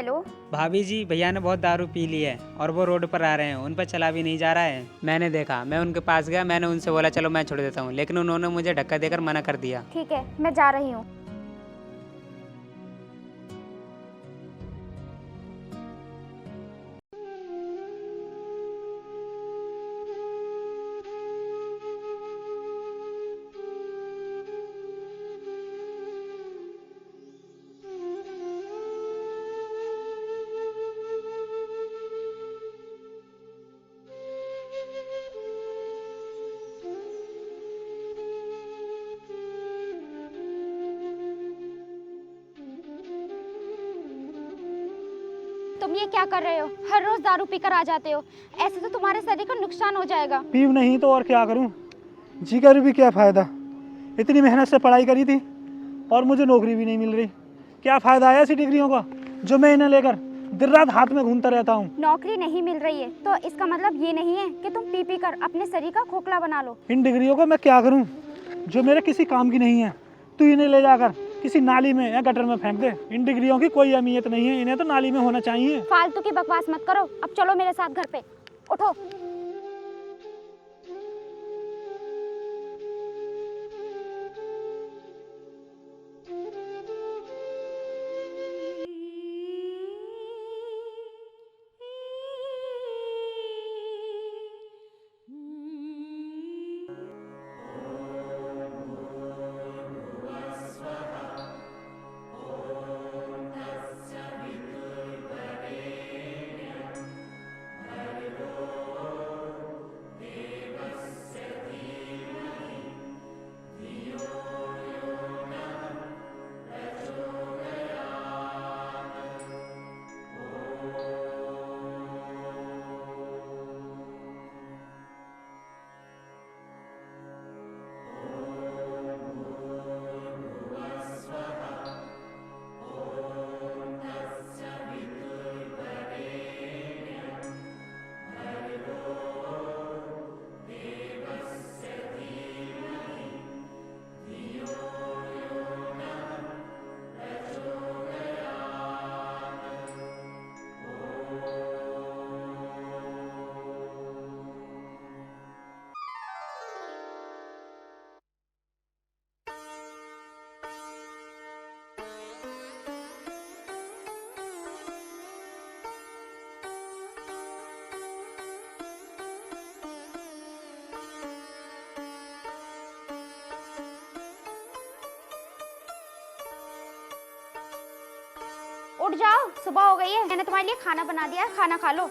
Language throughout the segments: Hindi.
हेलो। भाभी जी, भैया ने बहुत दारू पी ली है और वो रोड पर आ रहे हैं, उन पर चला भी नहीं जा रहा है। मैंने देखा, मैं उनके पास गया, मैंने उनसे बोला चलो मैं छोड़ देता हूँ, लेकिन उन्होंने मुझे धक्का देकर मना कर दिया। ठीक है, मैं जा रही हूँ। तुम ये क्या कर रहे हो? हर रोज दारू पीकर आ जाते हो, ऐसे तो तुम्हारे शरीर का नुकसान हो जाएगा। पीव नहीं तो और क्या करूं? जी कर भी क्या फ़ायदा? इतनी मेहनत से पढ़ाई करी थी और मुझे नौकरी भी नहीं मिल रही। क्या फ़ायदा आया ऐसी डिग्रियों का जो मैं इन्हें लेकर दिन रात हाथ में घूमता रहता हूँ। नौकरी नहीं मिल रही है तो इसका मतलब ये नहीं है कि तुम पी पी कर अपने शरीर का खोखला बना लो। इन डिग्रियों को मैं क्या करूं जो मेरे किसी काम की नहीं है? तू इन्हें ले जाकर किसी नाली में या गटर में फेंक दे। इन डिग्रियों की कोई अहमियत नहीं है, इन्हें तो नाली में होना चाहिए। फालतू की बकवास मत करो, अब चलो मेरे साथ घर पे। उठो। उठ जाओ, सुबह हो गई है। मैंने तुम्हारे लिए खाना बना दिया, खाना खा लो।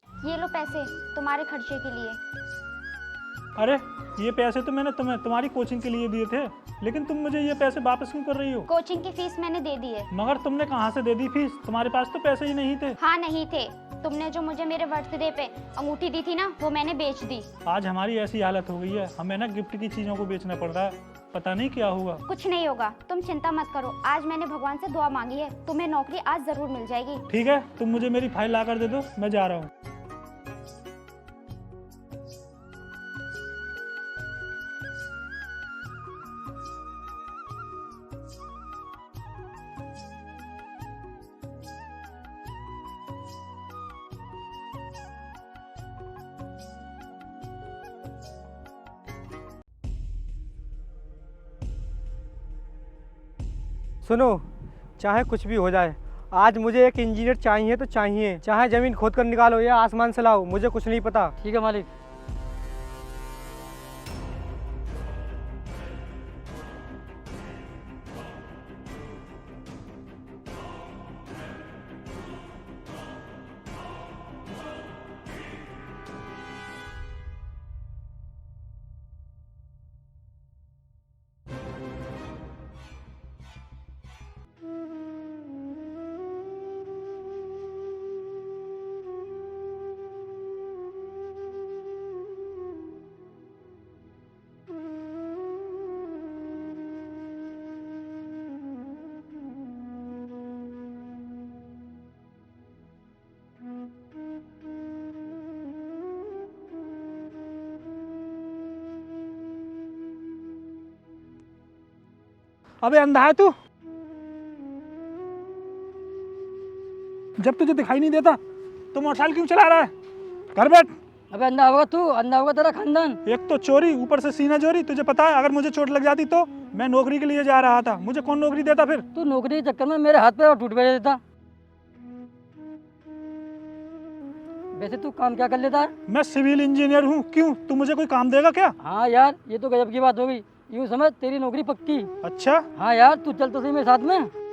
ये लो पैसे तुम्हारे खर्चे के लिए। अरे ये पैसे तो मैंने तुम्हारी कोचिंग के लिए दिए थे, लेकिन तुम मुझे ये पैसे वापस क्यों कर रही हो? कोचिंग की फीस मैंने दे दी है। मगर तुमने कहाँ से दे दी फीस? तुम्हारे पास तो पैसे ही नहीं थे। हाँ नहीं थे, तुमने जो मुझे मेरे बर्थडे पे अंगूठी दी थी ना, वो मैंने बेच दी। आज हमारी ऐसी हालत हो गई है, हमें ना गिफ्ट की चीजों को बेचना पड़ रहा है, पता नहीं क्या हुआ। कुछ नहीं होगा, तुम चिंता मत करो। आज मैंने भगवान से दुआ मांगी है, तुम्हें नौकरी आज जरूर मिल जाएगी। ठीक है, तुम मुझे मेरी फाइल ला कर दे दो, मैं जा रहा हूँ। सुनो, चाहे कुछ भी हो जाए, आज मुझे एक इंजीनियर चाहिए तो चाहिए, चाहे ज़मीन खोद कर निकालो या आसमान से लाओ, मुझे कुछ नहीं पता। ठीक है मालिक। अबे अंधा है तू? जब तुझे दिखाई नहीं देता तो मोटरसाइकिल क्यों चला रहा है? घर बैठ। अबे अंधा होगा तू, अंधा होगा तेरा खानदान। एक तो चोरी, ऊपर से सीना चोरी। तुझे पता है अगर मुझे चोट लग जाती तो? मैं नौकरी के लिए जा रहा था, मुझे कौन नौकरी देता फिर? तू नौकरी के चक्कर में मेरे हाथ पैर टूट गए देता। वैसे तू काम क्या कर लेता है? मैं सिविल इंजीनियर हूँ। क्यों, तू मुझे कोई काम देगा क्या? हाँ यार, ये तो गजब की बात हो गई। यूँ समझ तेरी नौकरी पक्की। अच्छा, हाँ यार, तू चल तो सही मेरे साथ में।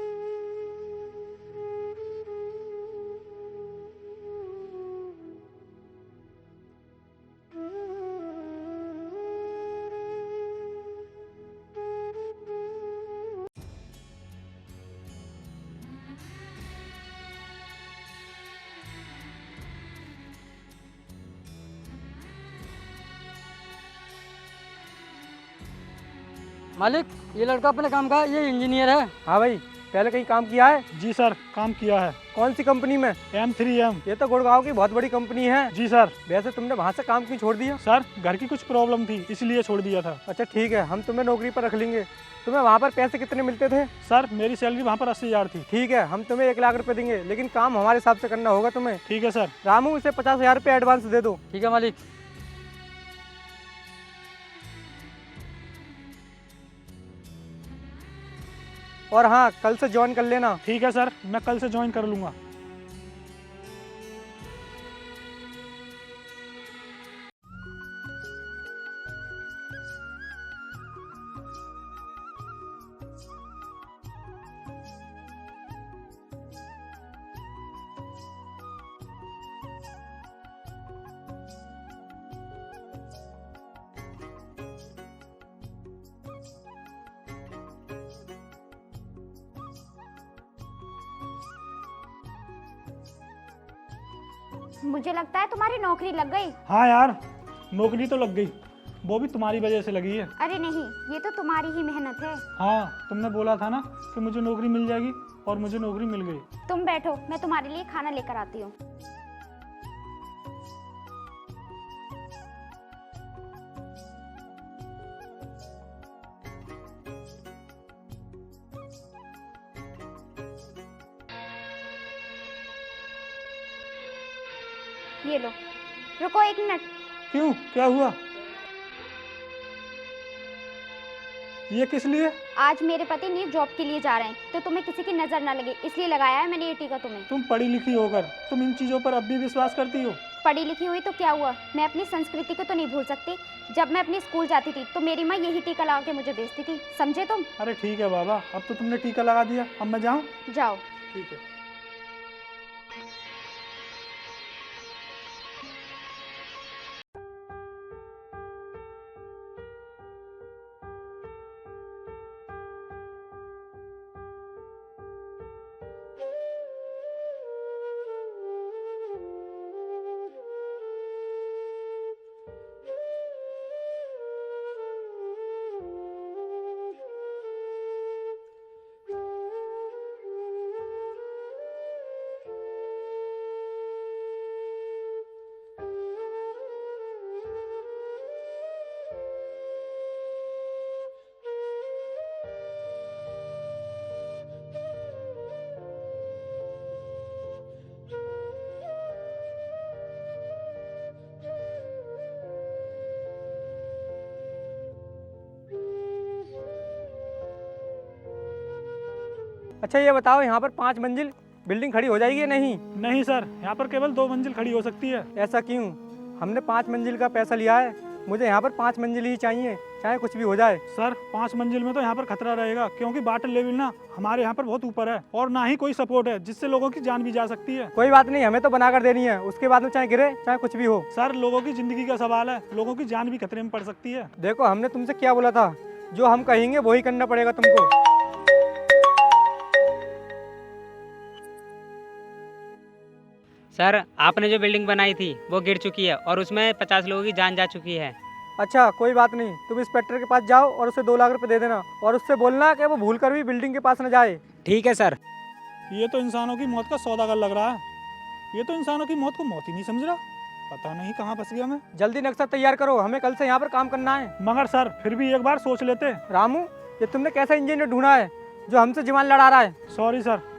मालिक, ये लड़का अपने काम का, ये इंजीनियर है। हाँ भाई, पहले कहीं काम किया है? जी सर, काम किया है। कौन सी कंपनी में? M3M। ये तो गुड़गांव की बहुत बड़ी कंपनी है। जी सर। वैसे तुमने वहाँ से काम क्यों छोड़ दिया? सर, घर की कुछ प्रॉब्लम थी इसलिए छोड़ दिया था। अच्छा ठीक है, हम तुम्हें नौकरी पर रख लेंगे। तुम्हें वहाँ पर पैसे कितने मिलते थे? सर, मेरी सैलरी वहाँ पर 80,000 थी। ठीक है, हम तुम्हें 1 लाख रुपए देंगे, लेकिन काम हमारे हिसाब से करना होगा तुम्हें। ठीक है सर। रामू, इसे 50,000 रुपये एडवांस दे दो। ठीक है मालिक। और हाँ, कल से ज्वाइन कर लेना। ठीक है सर, मैं कल से ज्वाइन कर लूँगा। मुझे लगता है तुम्हारी नौकरी लग गई। हाँ यार, नौकरी तो लग गई, वो भी तुम्हारी वजह से लगी है। अरे नहीं, ये तो तुम्हारी ही मेहनत है। हाँ, तुमने बोला था ना कि मुझे नौकरी मिल जाएगी, और मुझे नौकरी मिल गई। तुम बैठो, मैं तुम्हारे लिए खाना लेकर आती हूँ। ये लो। रुको 1 मिनट। क्यों, क्या हुआ? ये किस लिए? आज मेरे पति न्यू जॉब के लिए जा रहे हैं, तो तुम्हें किसी की नजर ना लगे इसलिए लगाया है मैंने ये टीका तुम्हें। तुम पढ़ी लिखी होकर तुम इन चीजों पर अब भी विश्वास करती हो? पढ़ी लिखी हुई तो क्या हुआ, मैं अपनी संस्कृति को तो नहीं भूल सकती। जब मैं अपनी स्कूल जाती थी तो मेरी माँ यही टीका लगा के मुझे भेजती थी, समझे तुम? अरे ठीक है बाबा, अब तो तुमने टीका लगा दिया, अब मैं जाऊँ? जाओ। ठीक है। अच्छा ये बताओ, यहाँ पर 5 मंजिल बिल्डिंग खड़ी हो जाएगी या नहीं? नहीं सर, यहाँ पर केवल 2 मंजिल खड़ी हो सकती है। ऐसा क्यों? हमने 5 मंजिल का पैसा लिया है, मुझे यहाँ पर 5 मंजिल ही चाहिए, चाहे कुछ भी हो जाए। सर 5 मंजिल में तो यहाँ पर खतरा रहेगा, क्योंकि वाटर लेवल ना हमारे यहाँ पर बहुत ऊपर है और ना ही कोई सपोर्ट है जिससे लोगों की जान भी जा सकती है। कोई बात नहीं, हमें तो बनाकर देनी है, उसके बाद में चाहे गिरे चाहे कुछ भी हो। सर लोगों की जिंदगी का सवाल है, लोगों की जान भी खतरे में पड़ सकती है। देखो हमने तुमसे क्या बोला था, जो हम कहेंगे वही करना पड़ेगा तुमको। सर आपने जो बिल्डिंग बनाई थी वो गिर चुकी है और उसमें 50 लोगों की जान जा चुकी है। अच्छा कोई बात नहीं, तुम इंस्पेक्टर के पास जाओ और उसे 2 लाख रुपए दे देना और उससे बोलना कि वो भूल कर भी बिल्डिंग के पास न जाए। ठीक है सर। ये तो इंसानों की मौत का सौदागर लग रहा है, ये तो इंसानों की मौत को मौत ही नहीं समझ रहा। पता नहीं कहाँ फंस गया मैं। जल्दी नक्शा तैयार करो, हमें कल से यहाँ पर काम करना है। मगर सर फिर भी एक बार सोच लेते। रामू, ये तुमने कैसा इंजीनियर ढूंढा है जो हमसे जीवन लड़ा रहा है? Sorry sir.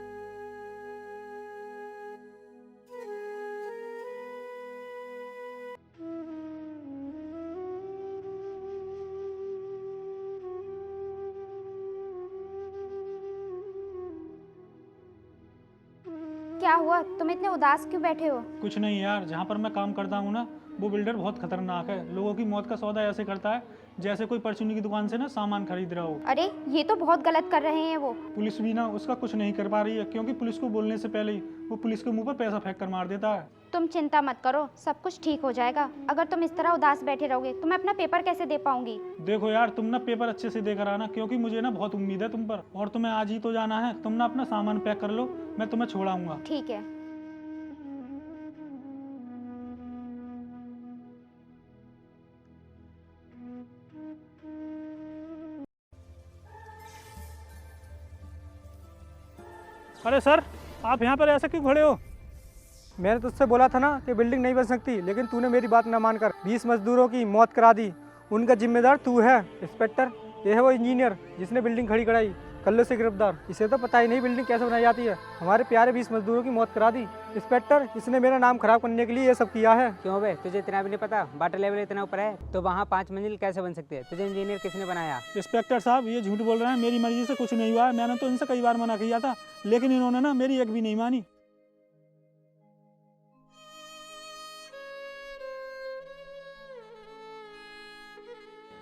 क्या हुआ, तुम इतने उदास क्यों बैठे हो? कुछ नहीं यार, जहाँ पर मैं काम करता हूँ ना वो बिल्डर बहुत खतरनाक है। लोगों की मौत का सौदा ऐसे करता है जैसे कोई परचूनी की दुकान से ना सामान खरीद रहा हो। अरे ये तो बहुत गलत कर रहे हैं वो। पुलिस भी ना उसका कुछ नहीं कर पा रही है, क्योंकि पुलिस को बोलने से पहले ही वो पुलिस के मुंह पर पैसा फेंक कर मार देता है। तुम चिंता मत करो, सब कुछ ठीक हो जाएगा। अगर तुम इस तरह उदास बैठे रहोगे तो मैं अपना पेपर कैसे दे पाऊंगी? देखो यार, तुम ना पेपर अच्छे से देकर आना, क्योंकि मुझे ना बहुत उम्मीद है तुम पर, और तुम्हें आज ही तो जाना है। तुम ना अपना सामान पैक कर लो, मैं तुम्हें छोड़ाऊंगा। ठीक है। अरे सर, आप यहाँ पर ऐसे क्यों खड़े हो? मैंने तुझसे बोला था ना कि बिल्डिंग नहीं बन सकती, लेकिन तूने मेरी बात न मानकर 20 मजदूरों की मौत करा दी। उनका जिम्मेदार तू है। इंस्पेक्टर, ये है वो इंजीनियर जिसने बिल्डिंग खड़ी कराई, कर लो इसे गिरफ्तार। इसे तो पता ही नहीं बिल्डिंग कैसे बनाई जाती है, हमारे प्यारे 20 मजदूरों की मौत करा दी। इंस्पेक्टर, इसने मेरा नाम खराब करने के लिए ये सब किया है। क्यों बे, तुझे इतना भी नहीं पता? वाटर लेवल इतना ऊपर है तो वहाँ 5 मंजिल कैसे बन सकते हैं? तुझे इंजीनियर किसने बनाया? इंस्पेक्टर साहब, ये झूठ बोल रहे हैं, मेरी मर्जी से कुछ नहीं हुआ है। मैंने तो इनसे कई बार मना किया था, लेकिन इन्होंने ना मेरी एक भी नहीं मानी।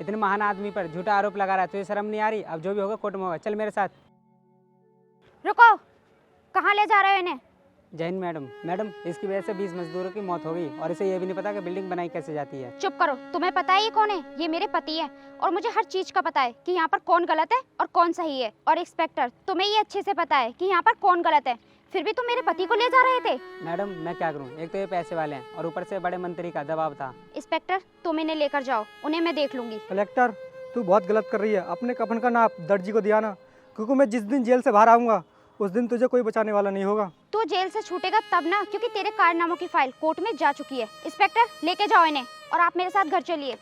इतने महान आदमी पर झूठा आरोप लगा रहा है, तुझे शर्म नहीं आ रही? अब जो भी होगा कोर्ट में होगा, चल मेरे साथ। रुको, कहाँ ले जा रहे हो इन्हें? जय हिंद मैडम। मैडम, इसकी वजह से 20 मजदूरों की मौत हो गई और इसे ये भी नहीं पता कि बिल्डिंग बनाई कैसे जाती है। चुप करो, तुम्हें पता है ये कौन है? ये मेरे पति है और मुझे हर चीज का पता है कि यहाँ पर कौन गलत है और कौन सही है। और इंस्पेक्टर, तुम्हें ये अच्छे से पता है कि यहाँ पर कौन गलत है, फिर भी तुम मेरे पति को ले जा रहे थे। मैडम मैं क्या करूँ, एक तो ये पैसे वाले हैं और ऊपर से बड़े मंत्री का दबाव था। इंस्पेक्टर, तुम इन्हें लेकर जाओ, उन्हें मैं देख लूंगी। कलेक्टर, तू बहुत गलत कर रही है। अपने कफन का नाप दर्जी को दिया ना, क्योंकि मैं जिस दिन जेल से बाहर आऊँगा उस दिन तुझे कोई बचाने वाला नहीं होगा। तू जेल से छूटेगा तब ना, क्योंकि तेरे कारनामों की फाइल कोर्ट में जा चुकी है। इंस्पेक्टर, लेके जाओ इन्हें और आप मेरे साथ घर चलिए।